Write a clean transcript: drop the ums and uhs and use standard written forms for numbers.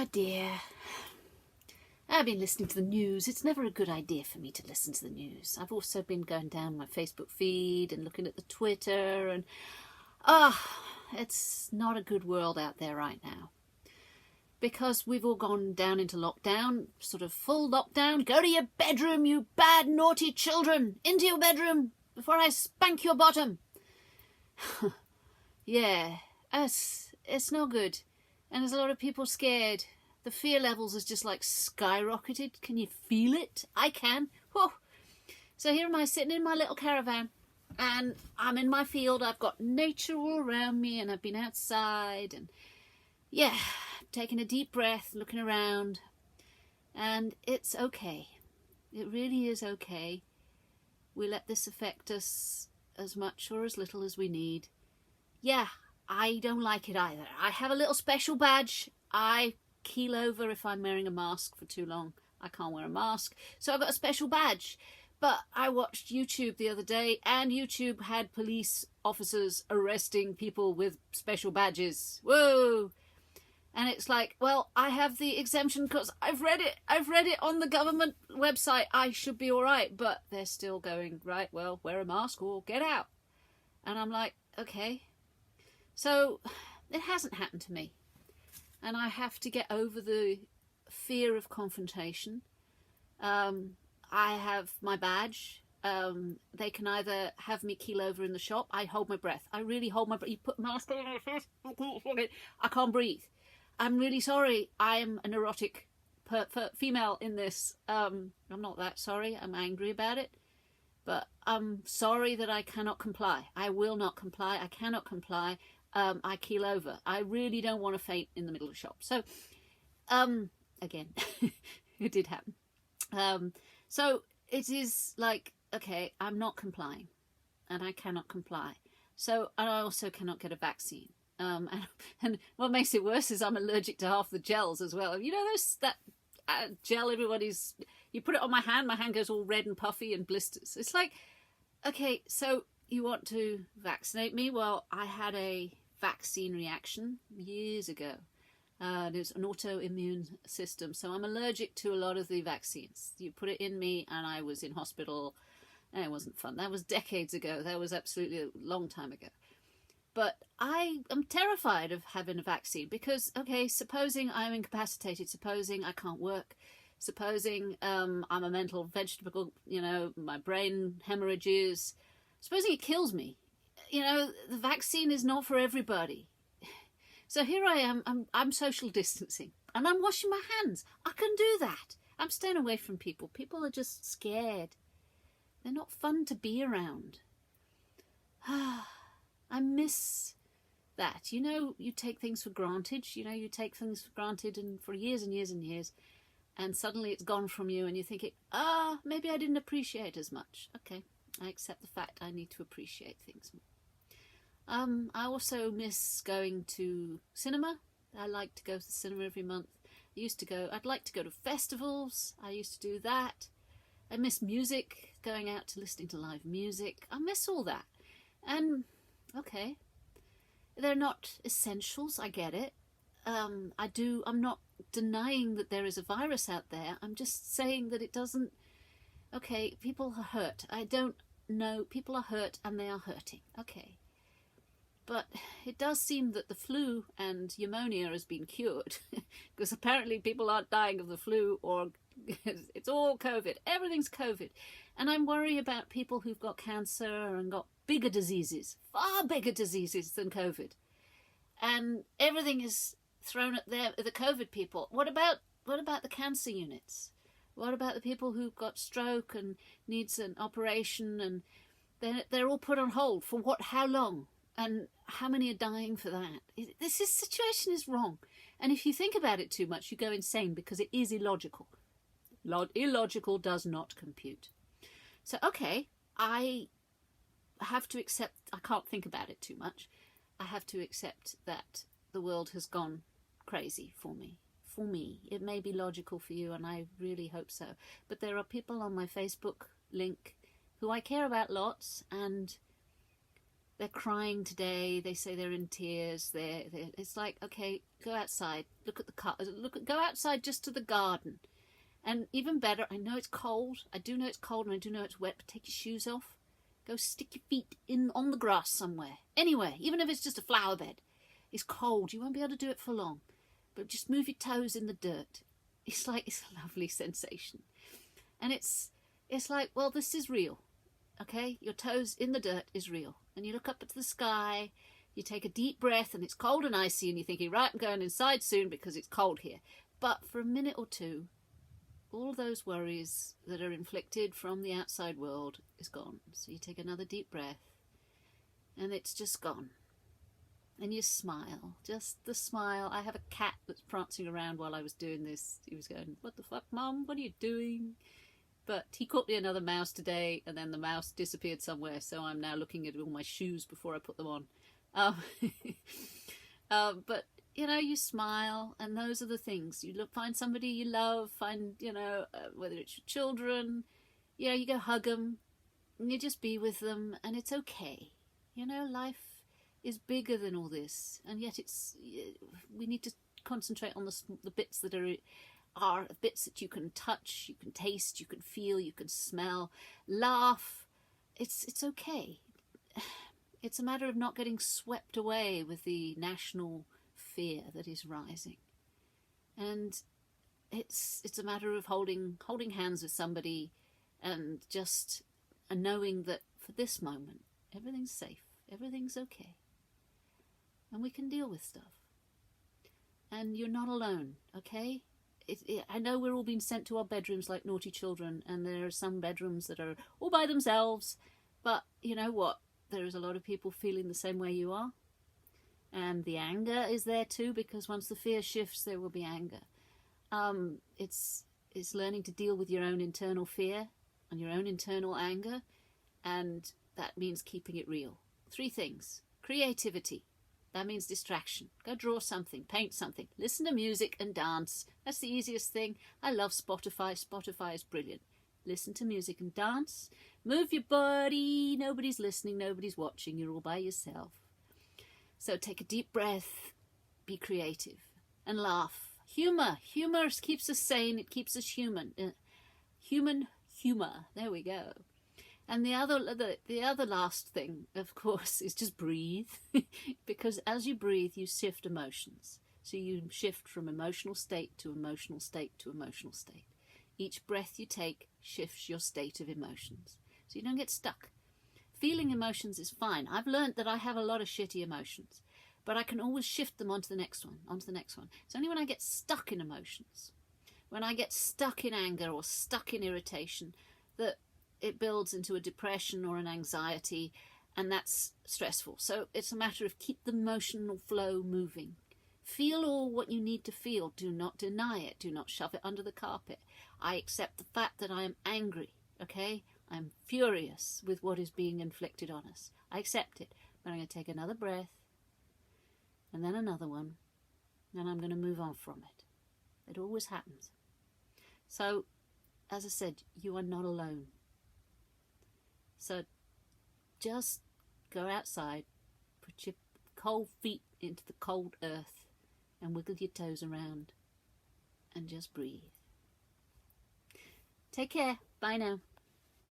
Oh dear. I've been listening to the news. It's never a good idea for me to listen to the news. I've also been going down my Facebook feed and looking at the Twitter, and it's not a good world out there right now. Because we've all gone down into lockdown, sort of full lockdown. Go to your bedroom, you bad, naughty children. Into your bedroom before I spank your bottom. Yeah, it's not good. And there's a lot of people scared. The fear levels is just like skyrocketed. Can you feel it? I can. Whoa. So here am I sitting in my little caravan, and I'm in my field. I've got nature all around me, and I've been outside, and yeah, taking a deep breath, looking around, and it's okay. It really is okay. We let this affect us as much or as little as we need. Yeah, I don't like it either. I have a little special badge. I keel over if I'm wearing a mask for too long. I can't wear a mask, so I've got a special badge. But I watched YouTube the other day, and YouTube had police officers arresting people with special badges. Whoa! And it's like, well, I have the exemption because I've read it on the government website. I should be all right. But they're still going, right, well, wear a mask or get out. And I'm like, okay. So it hasn't happened to me. And I have to get over the fear of confrontation. I have my badge. They can either have me keel over in the shop. I hold my breath. I really hold my breath. You put a mask on my face. I can't breathe. I'm really sorry. I'm a neurotic female in this. I'm not that sorry. I'm angry about it. But I'm sorry that I cannot comply. I will not comply. I cannot comply. I keel over. I really don't want to faint in the middle of the shop. So, again, it did happen. So it is like, okay, I'm not complying. And I cannot comply. So, and I also cannot get a vaccine. And what makes it worse is I'm allergic to half the gels as well. You know, that gel you put it on my hand goes all red and puffy and blisters. It's like, okay, so you want to vaccinate me? Well, I had a vaccine reaction years ago. There's an autoimmune system, so I'm allergic to a lot of the vaccines. You put it in me and I was in hospital, and it wasn't fun. That was decades ago. That was absolutely a long time ago. But I am terrified of having a vaccine because, okay, supposing I'm incapacitated, supposing I can't work, supposing I'm a mental vegetable, my brain hemorrhages, supposing it kills me, the vaccine is not for everybody. So here I am, I'm social distancing, and I'm washing my hands. I can do that. I'm staying away from people. People are just scared. They're not fun to be around. I miss that. You take things for granted. You take things for granted and for years and years and years, and suddenly it's gone from you, and you're thinking, maybe I didn't appreciate as much. Okay, I accept the fact I need to appreciate things more. I also miss going to cinema. I like to go to the cinema every month. I'd like to go to festivals. I used to do that. I miss music, going out to listening to live music. I miss all that. And okay, they're not essentials, I get it. I'm not denying that there is a virus out there. I'm just saying that it doesn't, okay, people are hurt. I don't know, people are hurt and they are hurting, okay. But it does seem that the flu and pneumonia has been cured because apparently people aren't dying of the flu, or it's all COVID. Everything's COVID. And I'm worried about people who've got cancer and got bigger diseases, far bigger diseases than COVID. And everything is thrown at the COVID people. What about the cancer units? What about the people who've got stroke and needs an operation, and they're all put on hold for what? How long? And how many are dying for that? This situation is wrong. And if you think about it too much, you go insane because it is illogical. Illogical does not compute. So, okay, I have to accept, I can't think about it too much. I have to accept that the world has gone crazy for me. For me. It may be logical for you, and I really hope so. But there are people on my Facebook link who I care about lots, and they're crying today. They say they're in tears. It's like, okay, go outside. Look at the car. Go outside just to the garden. And even better, I know it's cold. I do know it's cold and I do know it's wet, but take your shoes off. Go stick your feet on the grass somewhere. Anywhere, even if it's just a flower bed. It's cold. You won't be able to do it for long. But just move your toes in the dirt. It's a lovely sensation. And it's like, well, this is real. Okay? Your toes in the dirt is real. And you look up at the sky, you take a deep breath, and it's cold and icy, and you're thinking, right, I'm going inside soon because it's cold here. But for a minute or two, all those worries that are inflicted from the outside world is gone. So you take another deep breath, and it's just gone. And you smile, just the smile. I have a cat that's prancing around while I was doing this. He was going, what the fuck, Mum? What are you doing? But he caught me another mouse today, and then the mouse disappeared somewhere, so I'm now looking at all my shoes before I put them on. But, you know, you smile, and those are the things. You find somebody you love, whether it's your children, you go hug them, and you just be with them, and it's okay. You know, life is bigger than all this, and yet we need to concentrate on the bits that are bits that you can touch, you can taste, you can feel, you can smell, laugh. It's okay. It's a matter of not getting swept away with the national fear that is rising. And it's a matter of holding hands with somebody and just knowing that for this moment, everything's safe, everything's okay. And we can deal with stuff. And you're not alone, okay? I know we're all being sent to our bedrooms like naughty children, and there are some bedrooms that are all by themselves, but you know what? There is a lot of people feeling the same way you are, and the anger is there too, because once the fear shifts, there will be anger. It's learning to deal with your own internal fear and your own internal anger, and that means keeping it real. 3 things. Creativity. That means distraction. Go draw something, paint something, listen to music and dance. That's the easiest thing. I love Spotify. Spotify is brilliant. Listen to music and dance. Move your body. Nobody's listening, nobody's watching. You're all by yourself. So take a deep breath. Be creative. And laugh. Humor. Humor keeps us sane. It keeps us human. Human humor. There we go. And the other last thing, of course, is just breathe. Because as you breathe, you shift emotions. So you shift from emotional state to emotional state to emotional state. Each breath you take shifts your state of emotions. So you don't get stuck. Feeling emotions is fine. I've learned that I have a lot of shitty emotions, but I can always shift them onto the next one, onto the next one. It's only when I get stuck in emotions, when I get stuck in anger or stuck in irritation, that it builds into a depression or an anxiety, and that's stressful. So it's a matter of keep the emotional flow moving. Feel all what you need to feel. Do not deny it. Do not shove it under the carpet. I accept the fact that I am angry, okay? I'm furious with what is being inflicted on us. I accept it. But I'm going to take another breath, and then another one, and I'm going to move on from it. It always happens. So, as I said, you are not alone. So just go outside, put your cold feet into the cold earth and wiggle your toes around and just breathe. Take care. Bye now.